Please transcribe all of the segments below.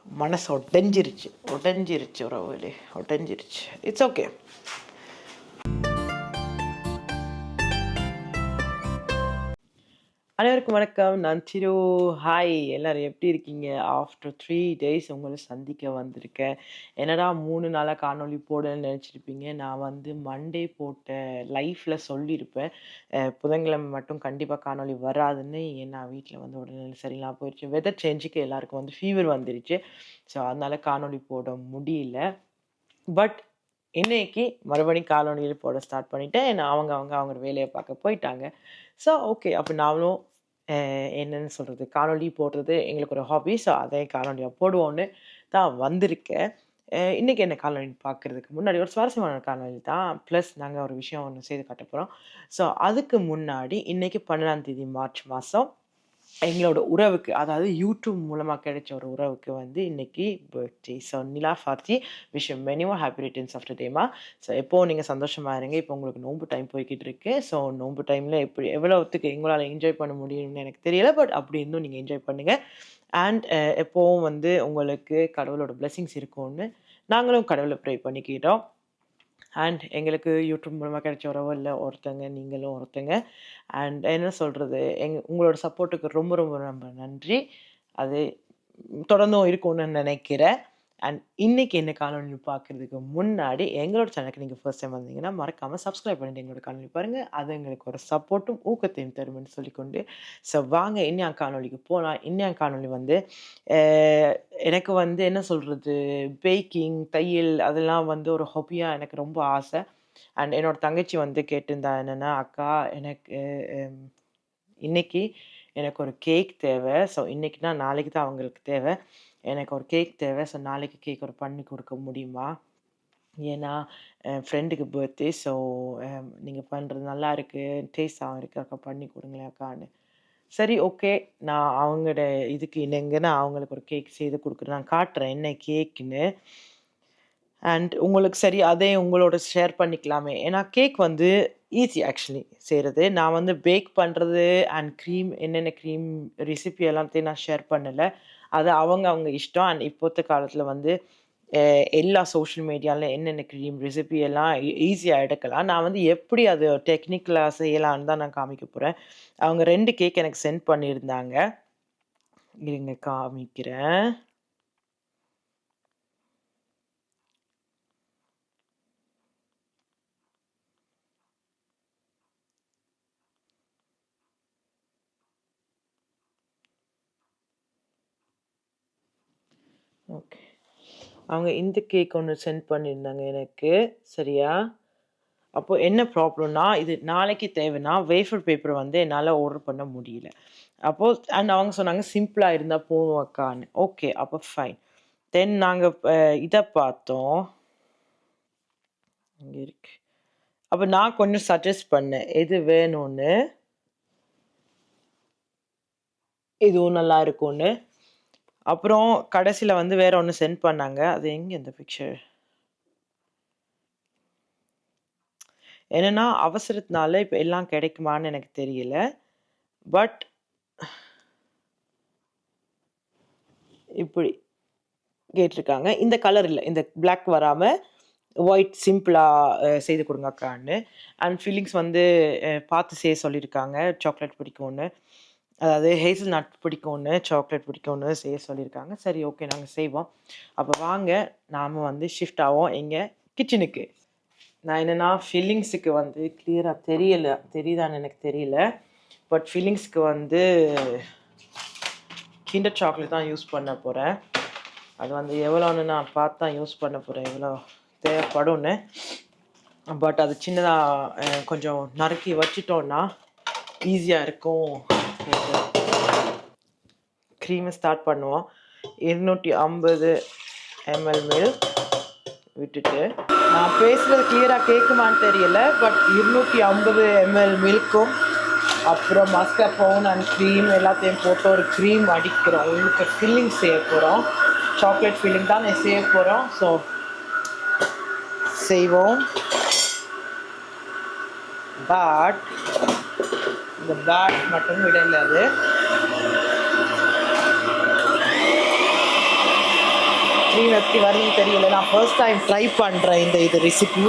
மனசு உடைஞ்சிருச்சு உறவுகளே, உடைஞ்சிருச்சு. It's okay. அனைவருக்கும் வணக்கம். நான் சிரு. ஹாய், எல்லாரும் எப்படி இருக்கீங்க? ஆஃப்டர் 3 days உங்களை சந்திக்க வந்திருக்கேன். என்னடா 3 நாளாக காணொளி போடணும்னு நினச்சிருப்பீங்க. நான் வந்து மண்டே போட்ட லைஃப்பில் சொல்லியிருப்பேன், புதன்கிழமை மட்டும் கண்டிப்பாக காணொளி வராதுன்னு. ஏன்னா வீட்டில் வந்து உடனே சரியில்லாம போயிடுச்சு. வெதர் சேஞ்சுக்கு எல்லாருக்கும் வந்து ஃபீவர் வந்துருச்சு. ஸோ அதனால காணொளி போட முடியல. பட் இன்னைக்கு மறுபடியும் காணொளியில் போட ஸ்டார்ட் பண்ணிட்டேன். ஏன்னா அவங்க வேலையை பார்க்க போயிட்டாங்க. ஸோ ஓகே, அப்போ நாமளும் என்னன்னு சொல்கிறது, காணொளி போடுறது எங்களுக்கு ஒரு ஹாபி. ஸோ அதே காணொலியாக போடுவோன்னு தான் வந்திருக்கேன். இன்றைக்கி என்ன காணொலி பார்க்குறதுக்கு முன்னாடி ஒரு சுவாரஸ்யமான காணொலி தான். ப்ளஸ் நாங்கள் ஒரு விஷயம் ஒன்று செய்து காட்ட போகிறோம். ஸோ அதுக்கு முன்னாடி இன்றைக்கி 12ஆம் தேதி மார்ச் மாதம் எங்களோட உறவுக்கு, அதாவது யூடியூப் மூலமாக கிடைச்ச ஒரு உறவுக்கு வந்து இன்றைக்கி birthday. So Nila Fathi, wish many more happy returns of the டேமா. ஸோ எப்போது நீங்கள் சந்தோஷமாக இருங்க. இப்போ உங்களுக்கு நோன்பு டைம் போய்கிட்டு இருக்கு. ஸோ நோன்பு டைமில் எவ்வளோத்துக்கு எங்களால் என்ஜாய் பண்ண முடியும்னு எனக்கு தெரியலை. பட் அப்படி இருந்தும் நீங்கள் என்ஜாய் பண்ணுங்கள். அண்ட் எப்போவும் வந்து உங்களுக்கு கடவுளோட பிளெஸிங்ஸ் இருக்கும்னு நாங்களும் கடவுளை ப்ரே பண்ணிக்கிட்டோம். அண்ட் எங்களுக்கு யூடியூப் மூலமாக கிடைச்ச உறவில் ஒருத்தங்க, நீங்களும் ஒருத்தங்க. அண்ட் என்ன சொல்கிறது, உங்களோட சப்போர்ட்டுக்கு ரொம்ப ரொம்ப ரொம்ப நன்றி. அது தொடர்ந்தும் இருக்கும்னு நினைக்கிறேன். அண்ட் இன்றைக்கி என்ன காணொலி பார்க்குறதுக்கு முன்னாடி எங்களோட சேனலுக்கு நீங்கள் ஃபர்ஸ்ட் டைம் வந்தீங்கன்னா மறக்காமல் சப்ஸ்கிரைப் பண்ணிட்டு எங்களோட காணொலி பாருங்கள். அது எங்களுக்கு ஒரு சப்போர்ட்டும் ஊக்கத்தையும் தரும்னு சொல்லிக்கொண்டு, ஸோ வாங்க இன்னும் காணொலிக்கு போகலாம். இன்னும் காணொலி வந்து எனக்கு வந்து என்ன சொல்கிறது, பேக்கிங், தையல் அதெல்லாம் வந்து ஒரு ஹாபியாக எனக்கு ரொம்ப ஆசை. அண்ட் என்னோடய தங்கச்சி வந்து கேட்டிருந்தா என்னென்னா, அக்கா எனக்கு இன்றைக்கி எனக்கு ஒரு கேக் தேவை. ஸோ இன்றைக்கினா நாளைக்கு தான் அவங்களுக்கு தேவை. எனக்கு ஒரு கேக் தேவை. ஸோ நாளைக்கு கேக் ஒரு பண்ணி கொடுக்க முடியுமா? ஏன்னா என் ஃப்ரெண்டுக்கு பர்த்டே. ஸோ நீங்கள் பண்ணுறது நல்லா இருக்குது, டேஸ்டாகவும் இருக்குது, அக்கா பண்ணி கொடுங்களேன் அக்கான்னு. சரி, ஓகே, நான் அவங்களோட இதுக்கு இணங்குன்னு அவங்களுக்கு ஒரு கேக் செய்து கொடுக்குறேன். நான் காட்டுறேன் என்ன கேக்குன்னு. அண்ட் உங்களுக்கு சரி அதே உங்களோட ஷேர் பண்ணிக்கலாமே. ஏன்னா கேக் வந்து ஈஸி ஆக்சுவலி செய்கிறது. நான் வந்து பேக் பண்ணுறது அண்ட் க்ரீம், என்னென்ன க்ரீம் ரெசிபி எல்லாத்தையும் நான் ஷேர் பண்ணலை. அது அவங்க இஷ்டம். அண்ட் இப்போத்த காலத்தில் வந்து எல்லா சோஷியல் மீடியாவில் என்னென்ன க்ரீம் ரெசிபி எல்லாம் ஈஸியாக எடுக்கலாம். நான் வந்து எப்படி அது டெக்னிக்கலாக செய்யலான்னு தான் நான் காமிக்க போகிறேன். அவங்க 2 கேக் எனக்கு சென்ட் பண்ணியிருந்தாங்க. இருங்க காமிக்கிறேன். ஓகே, அவங்க இந்த கேக் ஒன்று சென்ட் பண்ணியிருந்தாங்க எனக்கு. சரியா? அப்போது என்ன ப்ராப்ளம்னா, இது நாளைக்கு தேவைன்னா வேஃபர் பேப்பர் வந்து என்னால் ஆர்டர் பண்ண முடியல. அப்போது அண்ட் அவங்க சொன்னாங்க சிம்பிளாக இருந்தால் போதும் அக்கான்னு. ஓகே, அப்போ ஃபைன். தென் நாங்கள் இதை பார்த்தோம். இங்கே இருக்கு. அப்போ நான் கொஞ்சம் சஜஸ்ட் பண்ணேன் எது வேணும்னு, இதுவும் நல்லா இருக்கும்னு. அப்புறம் கடைசியில் வந்து வேற ஒன்று சென்ட் பண்ணாங்க. அது எங்கே இந்த பிக்சர்? என்னென்னா அவசரத்தினால இப்போ எல்லாம் கிடைக்குமான்னு எனக்கு தெரியல. பட் இப்படி கேட்டிருக்காங்க. இந்த கலர் இல்லை, இந்த பிளாக் வராமல் ஒயிட் சிம்பிளாக செய்து கொடுங்க அக்கான்னு. அண்ட் ஃபீலிங்ஸ் வந்து பார்த்து செய்ய சொல்லியிருக்காங்க. சாக்லேட் பிடிக்கும்னு, அதாவது ஹேசல் நட் பிடிக்கும்னு, சாக்லேட் பிடிக்கும்னு செய்ய சொல்லியிருக்காங்க. சரி, ஓகே, நாங்கள் செய்வோம். அப்போ வாங்க நாம் வந்து ஷிஃப்ட் ஆவோம் எங்கள் கிச்சனுக்கு. நான் என்னென்னா ஃபீலிங்ஸுக்கு வந்து கிளியராக தெரியுதான்னு எனக்கு தெரியல. பட் ஃபீலிங்ஸ்க்கு வந்து கிண்டர் சாக்லேட் தான் யூஸ் பண்ண போகிறேன். அது வந்து எவ்வளோன்னு நான் பார்த்து தான் யூஸ் பண்ண போகிறேன், எவ்வளோ தேவைப்படும்னு. பட் அது சின்னதாக கொஞ்சம் நறுக்கி வச்சிட்டோன்னா ஈஸியாக இருக்கும். க்ரீமை ஸ்டார்ட் பண்ணுவோம். 250 ml மில்க் விட்டுட்டு, நான் பேசுகிறது கிளியராக கேட்குமான்னு தெரியல. பட் 250 ml மில்க்கும் அப்புறம் மஸ்கப்போன் அண்ட் க்ரீம் எல்லாத்தையும் போட்டு ஒரு க்ரீம் அடிக்கிறோம். உங்களுக்கு ஃபில்லிங் செய்ய போகிறோம். சாக்லேட் ஃபில்லிங் தான் நான் செய்ய போகிறோம். ஸோ செய்வோம். பட் இந்த பேட் மட்டும் விடல. அது க்ரீம் எப்படி வருதுன்னு தெரியல. நான் ஃபர்ஸ்ட் டைம் ட்ரை பண்ணுறேன் இது ரெசிபி.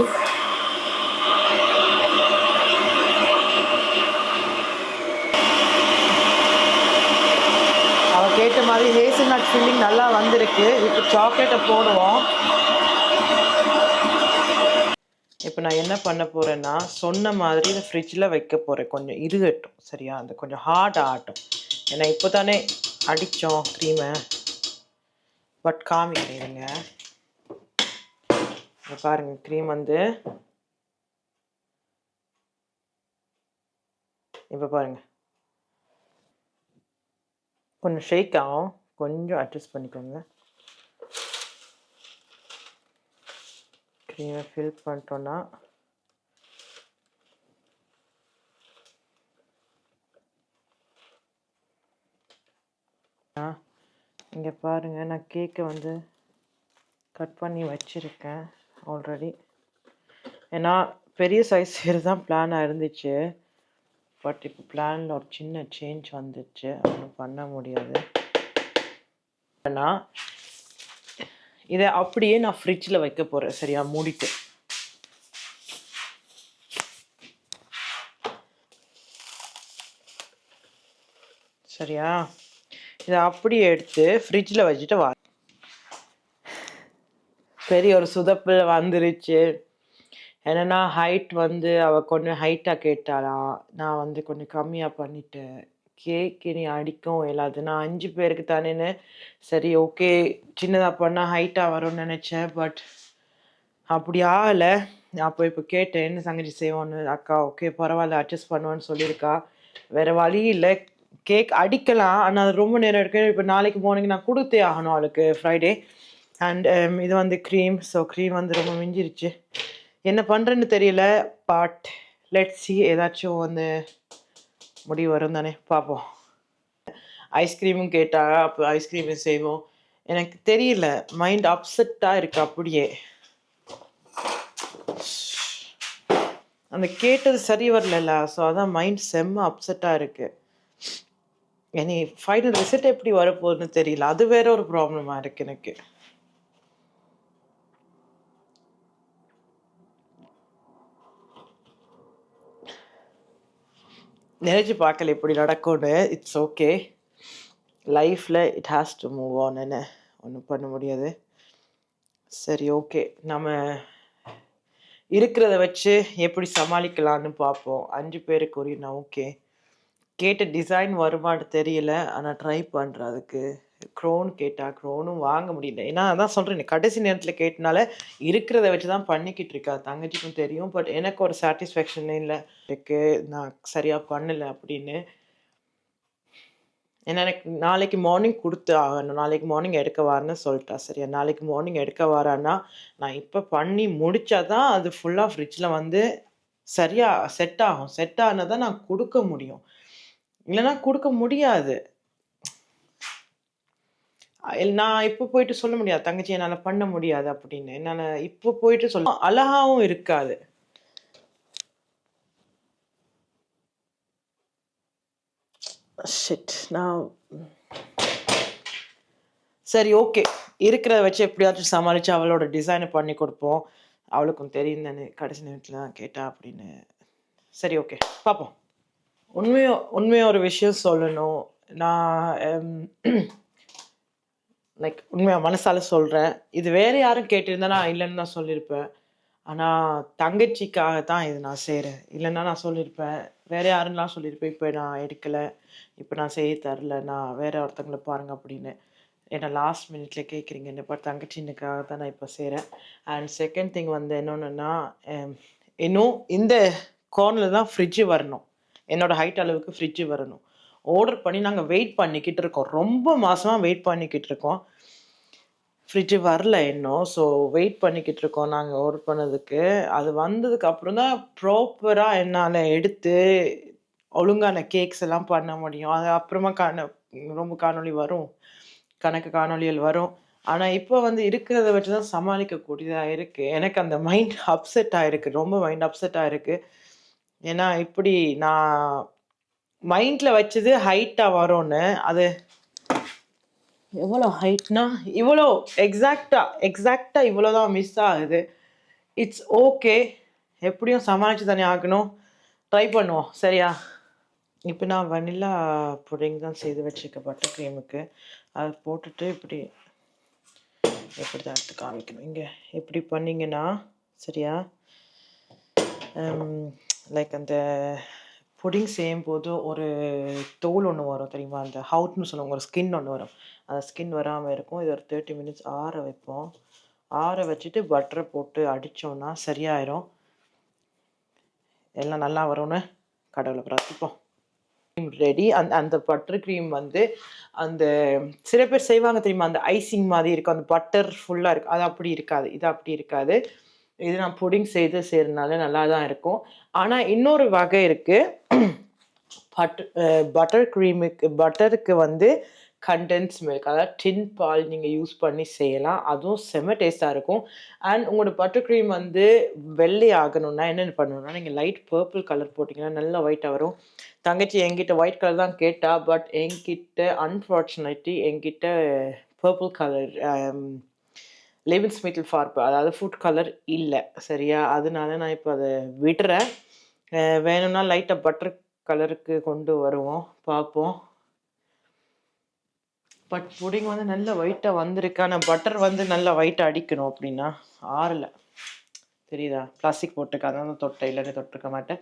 அவள் கேட்ட மாதிரி ஹேசல்நட் ஃபில்லிங் நல்லா வந்திருக்கு. இப்போ சாக்லேட்டை போடுவோம். இப்போ நான் என்ன பண்ண போகிறேன்னா, சொன்ன மாதிரி இதை ஃப்ரிட்ஜில் வைக்க போகிறேன். கொஞ்சம் இருகட்டும், சரியா? அந்த கொஞ்சம் ஹார்ட் ஆகட்டும். ஏன்னா இப்போ தானே அடித்தோம் க்ரீமை. பட் காமிக்கிறேங்க. இங்கே பாருங்கள், க்ரீம் வந்து இப்போ பாருங்கள் கொஞ்சம் ஷேக் ஆகும். கொஞ்சம் அட்ஜஸ்ட் பண்ணிக்கோங்க. க்ரீமை ஃபில் பண்ணிட்டோன்னா இங்கே பாருங்கள், நான் கேக்கை வந்து கட் பண்ணி வச்சுருக்கேன் ஆல்ரெடி. ஏன்னா பெரிய சைஸ் தான் பிளானாக இருந்துச்சு. பட் இப்போ பிளானில் ஒரு சின்ன சேஞ்ச் வந்துச்சு. ஒன்றும் பண்ண முடியாது. ஆனால் இதை அப்படியே நான் ஃப்ரிட்ஜில் வைக்க போகிறேன், சரியா? மூடிட்டு. சரியா? இதை அப்படியே எடுத்து ஃப்ரிட்ஜில் வச்சுட்டு வா. பெரிய ஒரு சுதப்பில் வந்துருச்சு. என்னென்னா ஹைட் வந்து அவள் கொஞ்சம் ஹைட்டாக கேட்டாலாம். நான் வந்து கொஞ்சம் கம்மியாக பண்ணிட்டேன். கேக் இனி அடிக்கவும் இல்லாது. நான் 5 பேருக்கு தானேன்னு சரி ஓகே சின்னதாக பண்ணால் ஹைட்டாக வரும்னு நினச்சேன். பட் அப்படி ஆகலை. அப்போ இப்போ கேட்டேன், என்ன தங்கச்சி செய்வோன்னு. அக்கா ஓகே பரவாயில்ல அட்ஜஸ்ட் பண்ணுவேன்னு சொல்லியிருக்கா. வேறு வழி இல்லை. கேக் அடிக்கலாம், ஆனால் அது ரொம்ப நேரம் இருக்குது. இப்போ நாளைக்கு மார்னிங் நான் கொடுத்தே ஆகணும் அவளுக்கு, ஃப்ரைடே. அண்ட் இது வந்து க்ரீம். ஸோ க்ரீம் வந்து ரொம்ப மிஞ்சிருச்சு. என்ன பண்ணுறேன்னு தெரியல. பட் லெட்ஸ் சி, ஏதாச்சும் வந்து முடிவு வரும் தானே, பார்ப்போம். ஐஸ்கிரீமும் கேட்டாங்க, அப்போ ஐஸ்கிரீமும் செய்வோம். எனக்கு தெரியல, மைண்ட் அப்செட்டாக இருக்குது. அப்படியே அந்த கேட்டது சரி வரல. ஸோ அதான் மைண்ட் செம்ம அப்செட்டாக இருக்குது. இனி ஃபைனல் ரிசல்ட் எப்படி வரப்போகுதுன்னு தெரியல. அது வேற ஒரு ப்ராப்ளமாக இருக்குது எனக்கு. நினைச்சு பார்க்கல இப்படி நடக்கும்னு. இட்ஸ் ஓகே, லைஃப்பில் it has to move on. என்ன ஒன்றும் பண்ண முடியாது. சரி ஓகே, நம்ம இருக்கிறத வச்சு எப்படி சமாளிக்கலான்னு பார்ப்போம். 5 பேருக்கு ஒரு நான் ஓகே. கேட்ட டிசைன் வருமானு தெரியல, ஆனால் ட்ரை பண்ணுறேன். அதுக்கு க்ரோன் கேட்டால் க்ரோனும் வாங்க முடியல. ஏன்னா அதான் சொல்கிறேன், கடைசி நேரத்தில் கேட்டனால இருக்கிறத வச்சு தான் பண்ணிக்கிட்டு இருக்கா. தங்கச்சிக்கும் தெரியும். பட் எனக்கு ஒரு சாட்டிஸ்ஃபேக்ஷனே இல்லை இருக்கு, நான் சரியாக பண்ணலை அப்படின்னு. ஏன்னா எனக்கு நாளைக்கு மார்னிங் கொடுத்து ஆகணும். நாளைக்கு மார்னிங் எடுக்க வரேன்னு சொல்லிட்டா. சரியா? நாளைக்கு மார்னிங் எடுக்க வரான்னா நான் இப்போ பண்ணி முடித்தா தான் அது ஃபுல்லாக ஃப்ரிட்ஜில் வந்து சரியாக செட் ஆகும். செட் ஆனால் தான் நான் கொடுக்க முடியும், இல்லைன்னா கொடுக்க முடியாது. நான் இப்போ போயிட்டு சொல்ல முடியாது, தங்கச்சி என்னால் பண்ண முடியாது அப்படின்னு. என்னால் இப்போ போயிட்டு சொல்ல அழகாவும் இருக்காது. நான் சரி ஓகே, இருக்கிறத வச்சு எப்படியாச்சும் சமாளித்து அவளோட டிசைனை பண்ணி கொடுப்போம். அவளுக்கும் தெரியும் தானே, கடைசி நேரத்தில் தான் கேட்டா அப்படின்னு. சரி ஓகே, பார்ப்போம். உண்மையாக ஒரு விஷயம் சொல்லணும். நான் லைக் உண்மையாக மனசால சொல்கிறேன். இது வேறு யாரும் கேட்டிருந்தா நான் இல்லைன்னு தான் சொல்லியிருப்பேன். ஆனால் தங்கச்சிக்காக தான் இது நான் செய்கிறேன். இல்லைன்னா நான் சொல்லியிருப்பேன், வேறு யாருன்னெலாம் சொல்லியிருப்பேன். இப்போ நான் எடுக்கலை, இப்போ நான் செய்ய தரல, நான் வேறு ஒருத்தங்களை பாருங்கள் அப்படின்னு. ஏன்னா லாஸ்ட் மினிட்ல கேட்குறீங்க. இப்போ தங்கச்சினுக்காக தான் நான் இப்போ செய்கிறேன். அண்ட் செகண்ட் திங் வந்து என்னொன்றுன்னா, இன்னும் இந்த கார்னில் தான் ஃப்ரிட்ஜு வரணும். என்னோடய ஹைட் அளவுக்கு ஃப்ரிட்ஜு வரணும். ஆர்டர் பண்ணி நாங்கள் வெயிட் பண்ணிக்கிட்டு இருக்கோம். ரொம்ப மாதமாக வெயிட் பண்ணிக்கிட்டு இருக்கோம். ஃப்ரிட்ஜு வரல இன்னும். ஸோ வெயிட் பண்ணிக்கிட்டு இருக்கோம் நாங்கள் ஆர்டர் பண்ணதுக்கு. அது வந்ததுக்கு அப்புறம் தான் ப்ராப்பராக என்னால் எடுத்து ஒழுங்கான கேக்ஸ் எல்லாம் பண்ண முடியும். அது அப்புறமா ரொம்ப காணொளி வரும், கணக்கு காணொளிகள் வரும். ஆனால் இப்போ வந்து இருக்கிறத வச்சு தான் சமாளிக்கக்கூடியதாக இருக்குது. எனக்கு அந்த மைண்ட் அப்செட் ஆகிருக்கு, ரொம்ப மைண்ட் அப்செட் ஆகிருக்கு. ஏன்னா இப்படி நான் மைண்டில் வச்சது ஹைட்டாக வரும்னு, அது எவ்வளோ ஹைட்னா இவ்வளோ எக்ஸாக்டா இவ்வளோ தான் மிஸ் ஆகுது. It's okay. எப்படியும் சமாளித்து தானே ஆகணும். ட்ரை பண்ணுவோம் சரியா. இப்போ நான் வனிலா புடிங் தான் செய்து வச்சுருக்கேன் பட்டர் க்ரீமுக்கு. அதை போட்டுட்டு எப்படி தான் எடுத்து காமிக்கணும். இங்கே எப்படி பண்ணிங்கன்னா சரியா, லைக் அந்த புடிங் செய்யும்போது ஒரு தோல் ஒன்று வரும் தெரியுமா, அந்த ஹவுட்னு சொல்லுவாங்க, ஒரு ஸ்கின் ஒன்று வரும். அந்த ஸ்கின் வராமல் இருக்கும். இது ஒரு 30 மினிட்ஸ் ஆற வைப்போம். ஆற வச்சுட்டு பட்டரை போட்டு அடித்தோன்னா சரியாயிரும். எல்லாம் நல்லா வரும்னு கடவுளை பிரார்த்திப்போம். ரெடி. அந்த பட்டர் க்ரீம் வந்து அந்த சில பேர் செய்வாங்க தெரியுமா, அந்த ஐசிங் மாதிரி இருக்கும், அந்த பட்டர் ஃபுல்லாக இருக்கும். அது அப்படி இருக்காது, இது அப்படி இருக்காது. இது நான் புடிங் செய்கிறதுனால நல்லா தான் இருக்கும். ஆனால் இன்னொரு வகை இருக்குது. பட்டருக்கு வந்து கண்டென்ஸ் மில்க், அதாவது டின் பால் நீங்கள் யூஸ் பண்ணி செய்யலாம். அதுவும் செம்ம டேஸ்ட்டாக இருக்கும். அண்ட் உங்களோட பட்டர் க்ரீம் வந்து வெள்ளை ஆகணும்னா என்னென்ன பண்ணணும்னா, நீங்கள் லைட் பர்பிள் கலர் போட்டிங்கன்னா நல்லா ஒயிட்டாக வரும். தங்கச்சி என்கிட்ட ஒயிட் கலர் தான் கேட்டா, பட் என்கிட்ட அன்ஃபார்ச்சுனேட்லி என்கிட்ட பர்பிள் கலர் லெவின்ஸ்மிட்டில் ஃபார்ப், அதாவது ஃபுட் கலர் இல்லை சரியா. அதனால நான் இப்போ அதை விடுறேன். வேணும்னா லைட்டாக பட்டர் கலருக்கு கொண்டு வருவோம், பார்ப்போம். பட் புடிங் வந்து நல்ல ஒயிட்டாக வந்திருக்கு. ஆனால் பட்டர் வந்து நல்லா ஒயிட்டாக அடிக்கணும். அப்படின்னா ஆறலை தெரியுதா, பிளாஸ்டிக் போட்டுக்க, அதான் தொட்டை, இல்லைன்னு தொட்டிருக்க மாட்டேன்.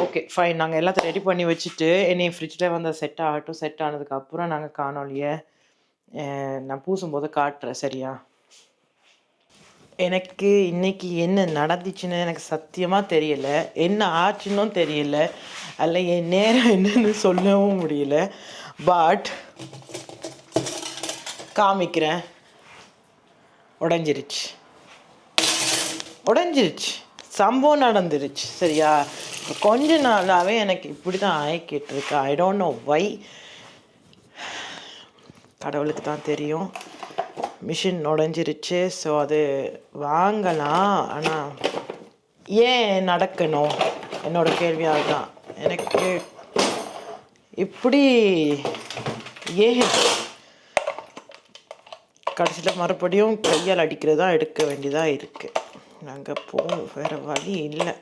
Okay fine. நாங்கள் எல்லாத்தையும் ரெடி பண்ணி வச்சுட்டு என்னைய ஃப்ரிட்ஜில் வந்து செட் ஆகட்டும். செட் ஆனதுக்கப்புறம் நாங்கள் காணொலியை நான் பூசும்போது காட்டுறேன் சரியா. எனக்கு இன்னைக்கு என்ன நடந்துச்சுன்னு எனக்கு சத்தியமாக தெரியல. என்ன ஆச்சுன்னும் தெரியல. அதில் என் நேரம் என்னன்னு சொல்லவும் முடியல. பட் காமிக்கிறேன். உடஞ்சிருச்சு. சம்பவம் நடந்துருச்சு சரியா. இப்போ கொஞ்ச நாளாகவே எனக்கு இப்படி தான் ஆயிக்கிட்டு இருக்கு. I don't know why. கடவுளுக்கு தான் தெரியும். மிஷின் உடஞ்சிருச்சு. ஸோ அது வாங்கலாம். ஆனால் ஏன் நடக்கணும், என்னோட கேள்வியாக தான். எனக்கு இப்படி ஏன் கடைசியில் மறுபடியும் கையால் அடிக்கிறதா எடுக்க வேண்டியதாக இருக்குது. நாங்கள் போவோம், வேறு வழி இல்லை.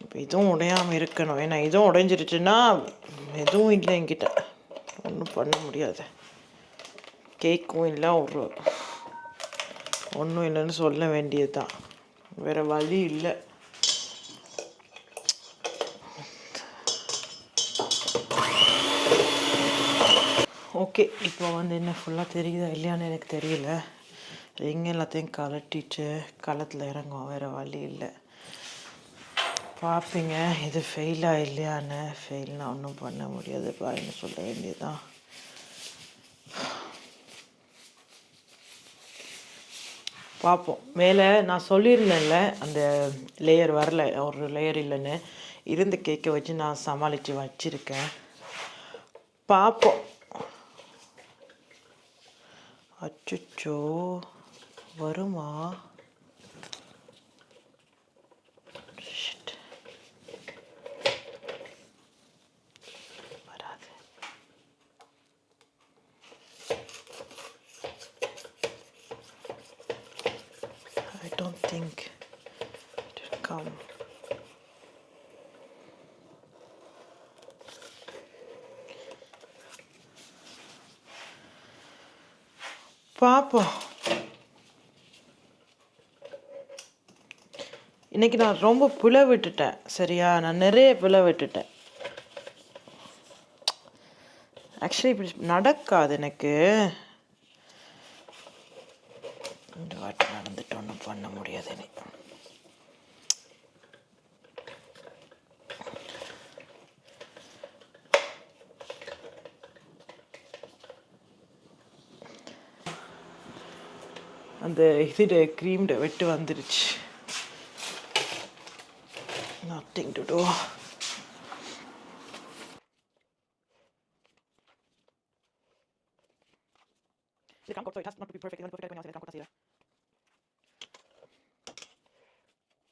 இப்போ இதுவும் உடையாமல் இருக்கணும். ஏன்னா இதுவும் உடைஞ்சிருச்சுன்னா எதுவும் இல்லை என்கிட்ட, ஒன்றும் பண்ண முடியாது. கேக்கும் இல்லை, ஒன்றும் இல்லைன்னு சொல்ல வேண்டியது தான். வேறு வழி இல்லை. ஓகே, இப்போ வந்து என்ன ஃபுல்லாக தெரியுதா இல்லையான்னு எனக்கு தெரியல. ரிங் எல்லாத்தையும் கலட்டிட்டு களத்தில் இறங்கும், வேறு வழி இல்லை. பார்ப்பீங்க இது ஃபெயிலாக இல்லையான்னு. ஃபெயில்னால் ஒன்றும் பண்ண முடியாது பாருன்னு சொல்ல வேண்டியதுதான். பார்ப்போம். மேலே நான் சொல்லியிருந்தேன்ல அந்த லேயர் வரல, ஒரு லேயர் இல்லைன்னு. இருந்த கேக்கை வச்சு நான் சமாளித்து வச்சுருக்கேன். பார்ப்போம். அச்சோ வருமா? வராது. I don't think it will come. பார்ப்போம். இன்றைக்கி நான் ரொம்ப புல விட்டுட்டேன் சரியா. நான் நிறைய புல விட்டுட்டேன். ஆக்சுவலி இப்படி நடக்காது எனக்கு. இந்த வாட்டி நடந்துட்டு ஒன்றும் பண்ண முடியாது. எனக்கு அந்த இது க்ரீம்ட வெட்டு வந்துருச்சு. Nothing to do. It can't go, so it has not to be perfect. It's not perfect when I say it can't go.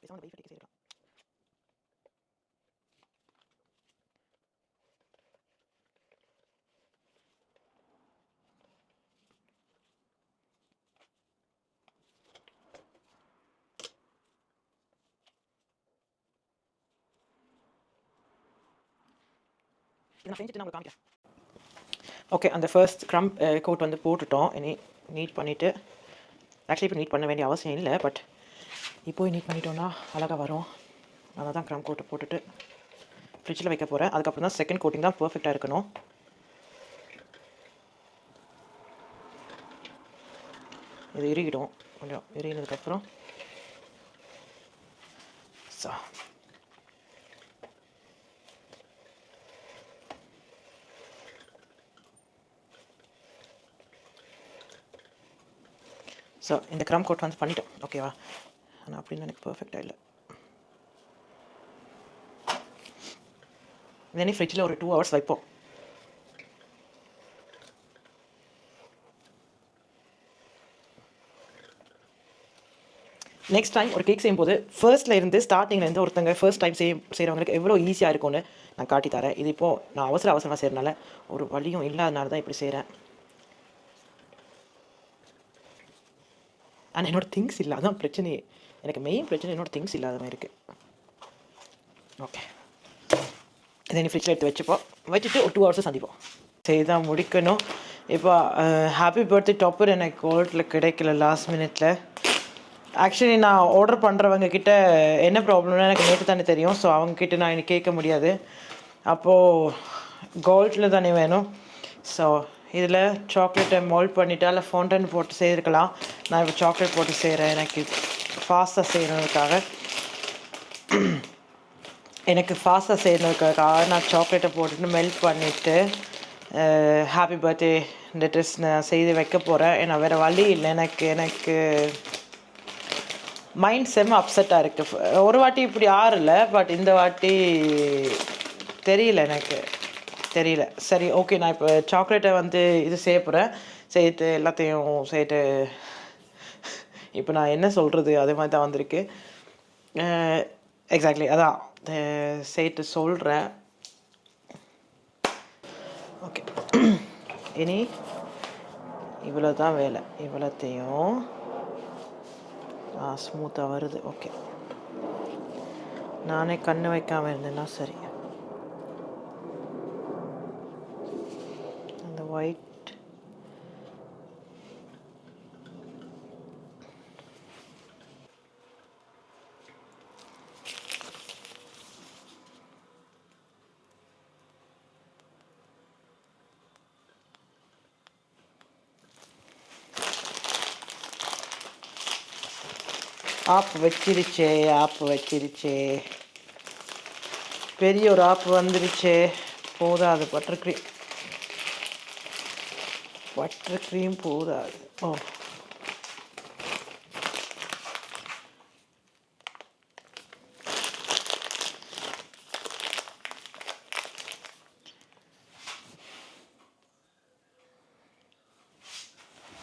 It's on the way for the case. நான் செஞ்சுட்டு நான் உங்களுக்கு காமிக்கிறேன். ஓகே, அந்த ஃபர்ஸ்ட் க்ரம் கோட் வந்து போட்டுட்டோம். இனி NEET பண்ணிவிட்டு, ஆக்சுவலி இப்போ நீட் பண்ண வேண்டிய அவசியம் இல்லை, பட் இப்போது நீட் பண்ணிட்டோன்னா அழகாக வரும். அதை தான் க்ரம் கோட்டை போட்டுட்டு ஃப்ரிட்ஜில் வைக்க போகிறேன். அதுக்கப்புறம் தான் செகண்ட் கோட்டிங் தான் பர்ஃபெக்டாக இருக்கணும். இது இறுகிடும். கொஞ்சம் இறுகினதுக்கப்புறம் ஸோ இந்த க்ரம் கோட் வந்து பண்ணிட்டோம். ஓகேவா? ஆனால் அப்படின்னு எனக்கு பர்ஃபெக்டாக இல்லை. இதனே ஃப்ரிட்ஜில் ஒரு 2 hours வைப்போம். நெக்ஸ்ட் டைம் ஒரு கேக் செய்யும்போது ஃபர்ஸ்ட்டில் இருந்து ஸ்டார்டிங்லேருந்து ஒருத்தங்க ஃபர்ஸ்ட் டைம் செய்கிறவங்களுக்கு எவ்வளோ ஈஸியாக இருக்கும்னு நான் காட்டி தரேன். இது இப்போது நான் அவசரமாக செய்கிறனால ஒரு வழியும் இல்லாதனால தான் இப்படி செய்கிறேன். ஆனால் என்னோடய திங்ஸ் இல்லை, அதான் பிரச்சனையே. எனக்கு மெயின் பிரச்சனை என்னோடய திங்ஸ் இல்லாத மாதிரி இருக்குது. ஓகே, இதை நீ ஃப்ரிட்ஜில் எடுத்து வச்சுட்டு ஒரு 2 hours சந்திப்போம். செய்தான் முடிக்கணும். இப்போ ஹாப்பி பர்த்டே டாப்பர் எனக்கு கோல்ட்டில் கிடைக்கல லாஸ்ட் மினிட்ல. ஆக்சுவலி நான் ஆர்டர் பண்ணுறவங்க கிட்ட என்ன ப்ராப்ளம்னு எனக்கு நேற்று தானே தெரியும். ஸோ அவங்கக்கிட்ட நான் இன்னைக்கு கேட்க முடியாது. அப்போது கோல்டில் தானே வேணும். ஸோ இதில் சாக்லேட்டை மோல்ட் பண்ணிவிட்டு அதில் ஃபவுண்டன் போட்டு செய்திருக்கலாம். நான் இப்போ சாக்லேட் போட்டு செய்கிறேன். எனக்கு ஃபாஸ்ட்டாக செய்யறதுக்காக நான் சாக்லேட்டை போட்டுட்டு மெல்ட் பண்ணிவிட்டு ஹாப்பி பர்த்டே லெட்டர்ஸ் நான் செய்து வைக்க போகிறேன். ஏன்னா வேறு வழி இல்லை. எனக்கு மைண்ட் செம்ம அப்செட்டாக இருக்குது. ஒரு வாட்டி இப்படி ஆறல, பட் இந்த வாட்டி தெரியல. சரி, ஓகே, நான் இப்போ சாக்லேட்டை வந்து இது செய்ய போகிறேன். செய்து எல்லாத்தையும் செய்யிட்டு இப்போ நான் என்ன சொல்கிறது அதே மாதிரி தான் வந்திருக்கு. எக்ஸாக்ட்லி அதான் செய்யிட்டு சொல்கிறேன். ஓகே, இனி இவ்வளோ தான் வேலை. இவ்வளோத்தையும் ஸ்மூத்தாக வருது. ஓகே, நானே கண்ணு வைக்காமல் இருந்தேன்னா சரி. அந்த ஒயிட் ஆப் வச்சிருச்சே. பெரிய ஒரு ஆப் வந்துருச்சே. போதாது பட்டர் க்ரீம் போதாது.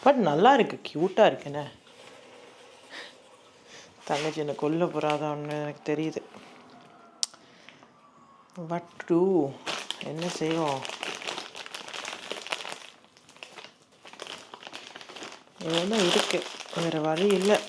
பட் நல்லா இருக்கு, க்யூட்டாக இருக்குண்ணே. தங்கச்சி என்னை கொல்ல போகிறாதான்னு எனக்கு தெரியுது. என்ன செய்வோம்? இதெல்லாம் இருக்கு, வேறு வழி இல்லை.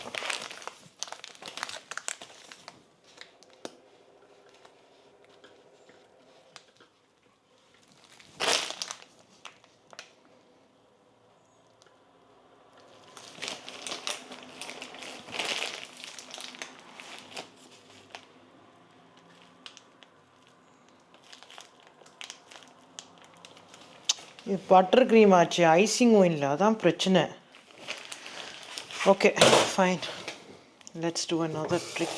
இது பட்டர் க்ரீம் ஆச்சு, ஐசிங்கும் இல்லை, அதான் பிரச்சனை. Okay, fine, let's do another trick.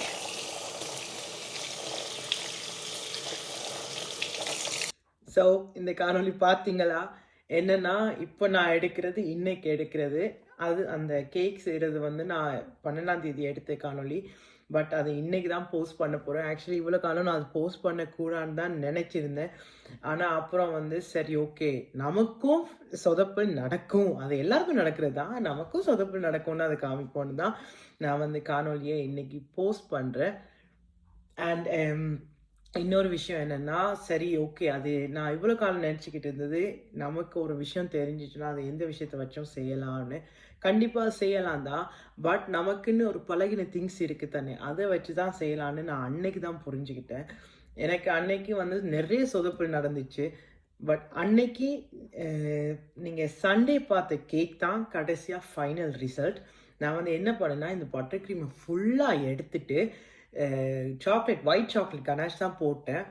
So இந்த காணொலி பார்த்தீங்களா? என்னென்னா, இப்போ நான் இன்னைக்கு எடுக்கிறது அது அந்த கேக் செய்கிறது வந்து நான் 12ஆம் தேதி எடுத்த காணொலி. பட் அதை இன்றைக்கி தான் போஸ்ட் பண்ண போகிறேன். ஆக்சுவலி இவ்வளோ காலம் நான் அது போஸ்ட் பண்ணக்கூடாதுன்னு தான் நினச்சிருந்தேன். ஆனால் அப்புறம் வந்து சரி, ஓகே, நமக்கும் சொதப்பல் நடக்கும், அது எல்லாருக்கும் நடக்கிறது தான், நமக்கும் சொதப்பல் நடக்கும்னு அதை காமிப்போன்னு தான் நான் வந்து காணொலியை இன்றைக்கி போஸ்ட் பண்ணுறேன். அண்ட் இன்னொரு விஷயம் என்னென்னா, சரி, ஓகே, அது நான் இவ்வளோ காலம் நினச்சிக்கிட்டு இருந்தது, நமக்கு ஒரு விஷயம் தெரிஞ்சிச்சுன்னா அது எந்த விஷயத்தை வச்சும் செய்யலாம்னு. கண்டிப்பாக செய்யலாம் தான், பட் நமக்குன்னு ஒரு பழகின திங்ஸ் இருக்குது தானே, அதை வச்சு தான் செய்யலான்னு நான் அன்னைக்கு தான் புரிஞ்சுக்கிட்டேன். எனக்கு அன்னைக்கு வந்து நிறைய சொதப்பல் நடந்துச்சு. பட் அன்னைக்கு நீங்கள் சண்டே பார்த்த கேக் தான் கடைசியாக ஃபைனல் ரிசல்ட். நான் வந்து என்ன பண்ணேன்னா, இந்த பட்டர் க்ரீமை ஃபுல்லாக எடுத்துட்டு சாக்லேட் ஒயிட் சாக்லேட் கனாஷ் தான் போட்டேன்.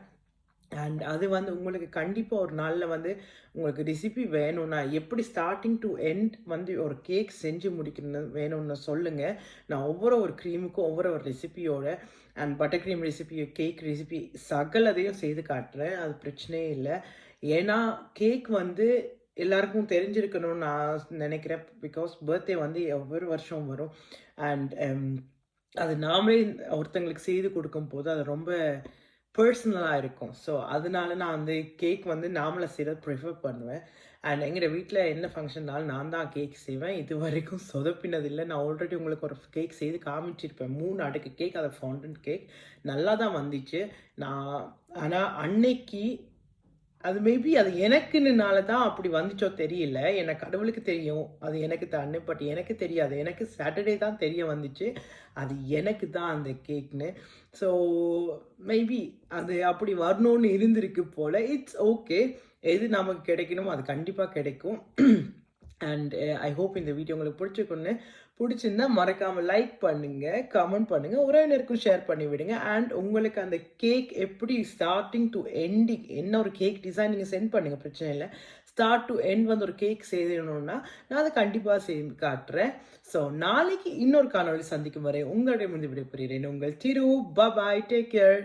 அண்ட் அது வந்து உங்களுக்கு கண்டிப்பாக ஒரு நாளில் வந்து உங்களுக்கு ரெசிபி வேணும்னா, எப்படி ஸ்டார்டிங் டு எண்ட் வந்து ஒரு கேக் செஞ்சு முடிக்கணும் வேணும்னு சொல்லுங்கள். நான் ஒவ்வொரு க்ரீமுக்கும் ஒவ்வொரு ரெசிபியோட and butter cream recipe, cake recipe சகலதையும் செய்து காட்டுறேன். அது பிரச்சனையே இல்லை. ஏன்னா கேக் வந்து எல்லாருக்கும் தெரிஞ்சிருக்கணும்னு நான் நினைக்கிறேன். பிகாஸ் பர்த்டே வந்து ஒவ்வொரு வருஷம் வரும். அண்ட் அது நாமளே ஒருத்தங்களுக்கு செய்து கொடுக்கும்போது அது ரொம்ப பர்சனலாக இருக்கும். ஸோ அதனால நான் வந்து கேக் வந்து நாமளை செய்கிறத ப்ரிஃபர் பண்ணுவேன். அண்ட் எங்கள் வீட்டில் என்ன ஃபங்க்ஷன்னாலும் நான் தான் கேக் செய்வேன். இது வரைக்கும் சொதப்பினதில்லை. நான் ஆல்ரெடி உங்களுக்கு ஒரு கேக் செய்து காமிச்சிருப்பேன். 3 அடுக்கு கேக், அது ஃபவுண்டன் கேக் நல்லா தான் வந்துச்சு. ஆனால் அன்னைக்கு அது மேபி அது எனக்குன்னுனால தான் அப்படி வந்துச்சோ தெரியல. ஏன்னா கடவுளுக்கு தெரியும். அது எனக்கு தான்னு. பட் எனக்கு தெரியாது. எனக்கு சாட்டர்டே தான் தெரிய வந்துச்சு. அது எனக்கு தான் அந்த கேக்ன்னு. ஸோ மேபி அது அப்படி வரணும்னு இருந்திருக்கு போல. It's okay. எது நமக்கு கிடைக்கணுமோ அது கண்டிப்பாக கிடைக்கும். அண்ட் ஐ ஹோப் இந்த வீடியோ உங்களுக்கு பிடிச்சிருக்குன்னு. பிடிச்சிருந்தா மறக்காமல் லைக் பண்ணுங்கள், கமெண்ட் பண்ணுங்கள், உறவினருக்கும் ஷேர் பண்ணி விடுங்க. அண்ட் உங்களுக்கு அந்த கேக் எப்படி ஸ்டார்டிங் டு எண்டிங் என்ன ஒரு கேக் டிசைன் நீங்கள் சென்ட் பண்ணுங்கள், பிரச்சனை இல்லை. ஸ்டார்ட் டு எண்ட் வந்து ஒரு கேக் செய்யணும்னா நான் அதை கண்டிப்பாக செய்து காட்டுறேன். ஸோ நாளைக்கு இன்னொரு காணொலி சந்திக்கும் வரை உங்களிடமிருந்து விடைபெறுகிறேன். உங்கள் திரு. பாய், டேக் கேர்.